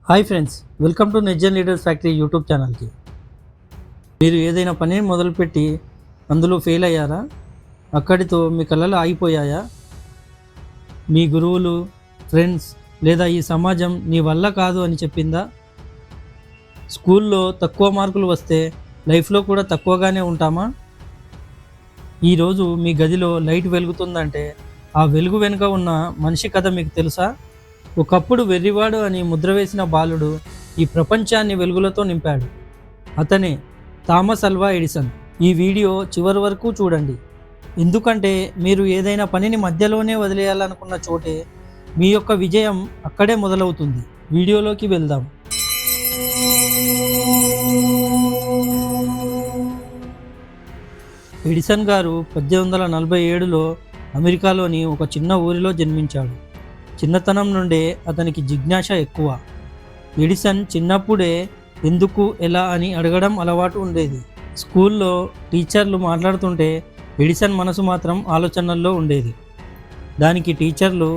Hi friends, welcome to నెజర్ leaders factory YouTube ఛానల్కి. మీరు ఏదైనా పనిని మొదలుపెట్టి అందులో ఫెయిల్ అయ్యారా? అక్కడితో మీ కళలు ఆగిపోయాయా? మీ గురువులు, ఫ్రెండ్స్ లేదా ఈ సమాజం నీ వల్ల కాదు అని చెప్పిందా? స్కూల్లో తక్కువ మార్కులు వస్తే లైఫ్లో కూడా తక్కువగానే ఉంటామా? ఈరోజు మీ గదిలో లైట్ వెలుగుతుందంటే ఆ వెలుగు వెనుక ఉన్న మనిషి కథ మీకు తెలుసా? ఒకప్పుడు వెర్రివాడు అని ముద్ర వేసిన బాలుడు ఈ ప్రపంచాన్ని వెలుగులతో నింపాడు. అతనే థామస్ అల్వా ఎడిసన్. ఈ వీడియో చివరి వరకు చూడండి, ఎందుకంటే మీరు ఏదైనా పనిని మధ్యలోనే వదిలేయాలనుకున్న చోటే మీ యొక్క విజయం అక్కడే మొదలవుతుంది. వీడియోలోకి వెళ్దాం. ఎడిసన్ గారు 1847లో అమెరికాలోని ఒక చిన్న ఊరిలో జన్మించాడు. చిన్నతనం నుండే అతనికి జిజ్ఞాస ఎక్కువ. ఎడిసన్ చిన్నప్పుడే ఎందుకు, ఎలా అని అడగడం అలవాటు ఉండేది. స్కూల్లో టీచర్లు మాట్లాడుతుంటే ఎడిసన్ మనసు మాత్రం ఆలోచనల్లో ఉండేది. దానికి టీచర్లు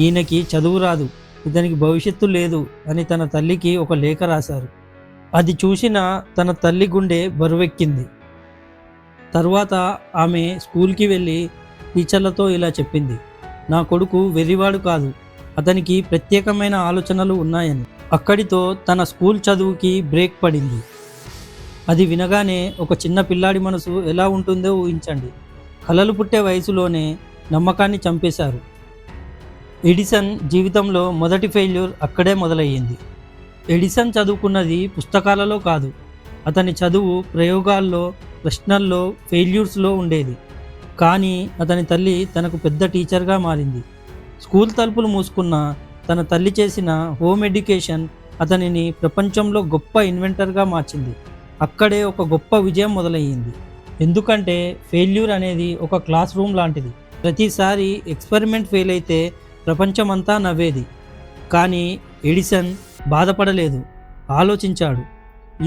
ఈయనకి చదువు రాదు, ఇతనికి భవిష్యత్తు లేదు అని తన తల్లికి ఒక లేఖ రాశారు. అది చూసిన తన తల్లి గుండె బరువెక్కింది. తర్వాత ఆమె స్కూల్కి వెళ్ళి టీచర్లతో ఇలా చెప్పింది, నా కొడుకు వెర్రివాడు కాదు, అతనికి ప్రత్యేకమైన ఆలోచనలు ఉన్నాయని. అక్కడితో తన స్కూల్ చదువుకి బ్రేక్ పడింది. అది వినగానే ఒక చిన్న పిల్లాడి మనసు ఎలా ఉంటుందో ఊహించండి. కలలు పుట్టే వయసులోనే నమ్మకాన్ని చంపేశారు. ఎడిసన్ జీవితంలో మొదటి ఫెయిల్యూర్ అక్కడే మొదలయ్యింది. ఎడిసన్ చదువుకున్నది పుస్తకాలలో కాదు, అతని చదువు ప్రయోగాల్లో, ప్రశ్నల్లో, ఫెయిల్యూర్స్లో ఉండేది. కానీ అతని తల్లి తనకు పెద్ద టీచర్గా మారింది. స్కూల్ తలుపులు మూసుకున్న తన తల్లి చేసిన హోమ్ ఎడ్యుకేషన్ అతనిని ప్రపంచంలో గొప్ప ఇన్వెంటర్గా మార్చింది. అక్కడే ఒక గొప్ప విజయం మొదలయ్యింది. ఎందుకంటే ఫెయిల్యూర్ అనేది ఒక క్లాస్ రూమ్ లాంటిది. ప్రతిసారి ఎక్స్పెరిమెంట్ ఫెయిల్ అయితే ప్రపంచమంతా నవ్వేది. కానీ ఎడిసన్ బాధపడలేదు, ఆలోచించాడు.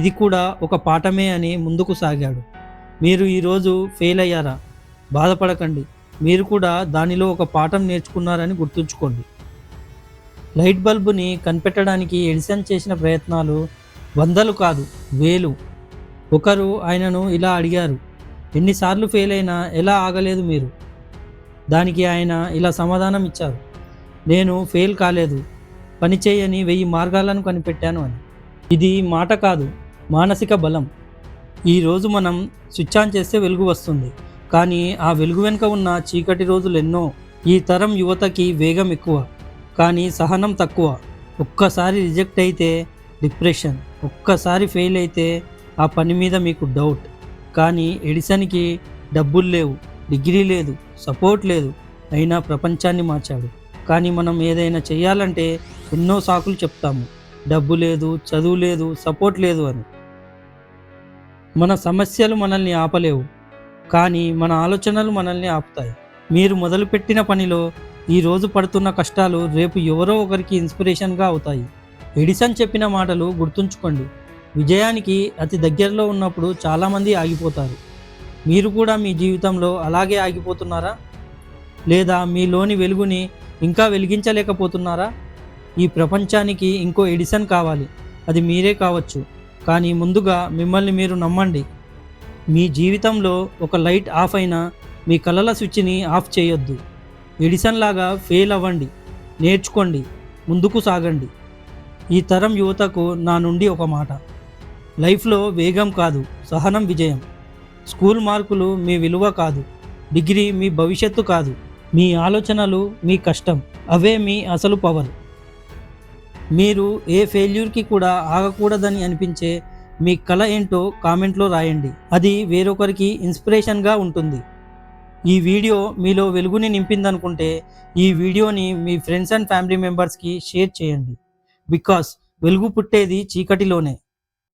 ఇది కూడా ఒక పాఠమే అని ముందుకు సాగాడు. మీరు ఈరోజు ఫెయిల్ అయ్యారా? బాధపడకండి, మీరు కూడా దానిలో ఒక పాఠం నేర్చుకున్నారని గుర్తుంచుకోండి. లైట్ బల్బుని కనిపెట్టడానికి ఎడిసన్ చేసిన ప్రయత్నాలు వందలు కాదు, వేలు. ఒకరు ఆయనను ఇలా అడిగారు, ఎన్నిసార్లు ఫెయిల్ అయినా ఎలా ఆగలేదు మీరు? దానికి ఆయన ఇలా సమాధానం ఇచ్చారు, నేను ఫెయిల్ కాలేదు, పని చేయని 1000 మార్గాలను కనిపెట్టాను అని. ఇది మాట కాదు, మానసిక బలం. ఈరోజు మనం స్విచ్ ఆన్ చేస్తే వెలుగు వస్తుంది, కానీ ఆ వెలుగు వెనుక ఉన్న చీకటి రోజులు ఎన్నో. ఈ తరం యువతకి వేగం ఎక్కువ, కానీ సహనం తక్కువ. ఒక్కసారి రిజెక్ట్ అయితే డిప్రెషన్, ఒక్కసారి ఫెయిల్ అయితే ఆ పని మీద మీకు డౌట్. కానీ ఎడిసన్కి డబ్బులు లేవు, డిగ్రీ లేదు, సపోర్ట్ లేదు, అయినా ప్రపంచాన్ని మార్చాడు. కానీ మనం ఏదైనా చేయాలంటే ఎన్నో సాకులు చెప్తాము, డబ్బు లేదు, చదువు లేదు, సపోర్ట్ లేదు అని. మన సమస్యలు మనల్ని ఆపలేవు, కానీ మన ఆలోచనలు మనల్ని ఆపుతాయి. మీరు మొదలుపెట్టిన పనిలో ఈరోజు పడుతున్న కష్టాలు రేపు ఎవరో ఒకరికి ఇన్స్పిరేషన్గా అవుతాయి. ఎడిసన్ చెప్పిన మాటలు గుర్తుంచుకోండి. విజయానికి అతి దగ్గరలో ఉన్నప్పుడు చాలామంది ఆగిపోతారు. మీరు కూడా మీ జీవితంలో అలాగే ఆగిపోతున్నారా? లేదా మీలోని వెలుగుని ఇంకా వెలిగించలేకపోతున్నారా? ఈ ప్రపంచానికి ఇంకో ఎడిసన్ కావాలి, అది మీరే కావచ్చు. కానీ ముందుగా మిమ్మల్ని మీరు నమ్మండి. మీ జీవితంలో ఒక లైట్ ఆఫ్ అయినా మీ కలల స్విచ్ని ఆఫ్ చేయొద్దు. ఎడిసన్ లాగా ఫెయిల్ అవ్వండి, నేర్చుకోండి, ముందుకు సాగండి. ఈ తరం యువతకు నా నుండి ఒక మాట, లైఫ్లో వేగం కాదు, సహనం విజయం. స్కూల్ మార్కులు మీ విలువ కాదు, డిగ్రీ మీ భవిష్యత్తు కాదు. మీ ఆలోచనలు, మీ కష్టం, అవే మీ అసలు పవర్. మీరు ఏ ఫెయిల్యూర్కి కూడా ఆగకూడదని అనిపించే మీ కళ ఏంటో కామెంట్లో రాయండి. అది వేరొకరికి ఇన్స్పిరేషన్గా ఉంటుంది. ఈ వీడియో మీలో వెలుగుని నింపిందనుకుంటే ఈ వీడియోని మీ ఫ్రెండ్స్ అండ్ ఫ్యామిలీ మెంబర్స్కి షేర్ చేయండి. బికాస్ వెలుగు పుట్టేది చీకటిలోనే.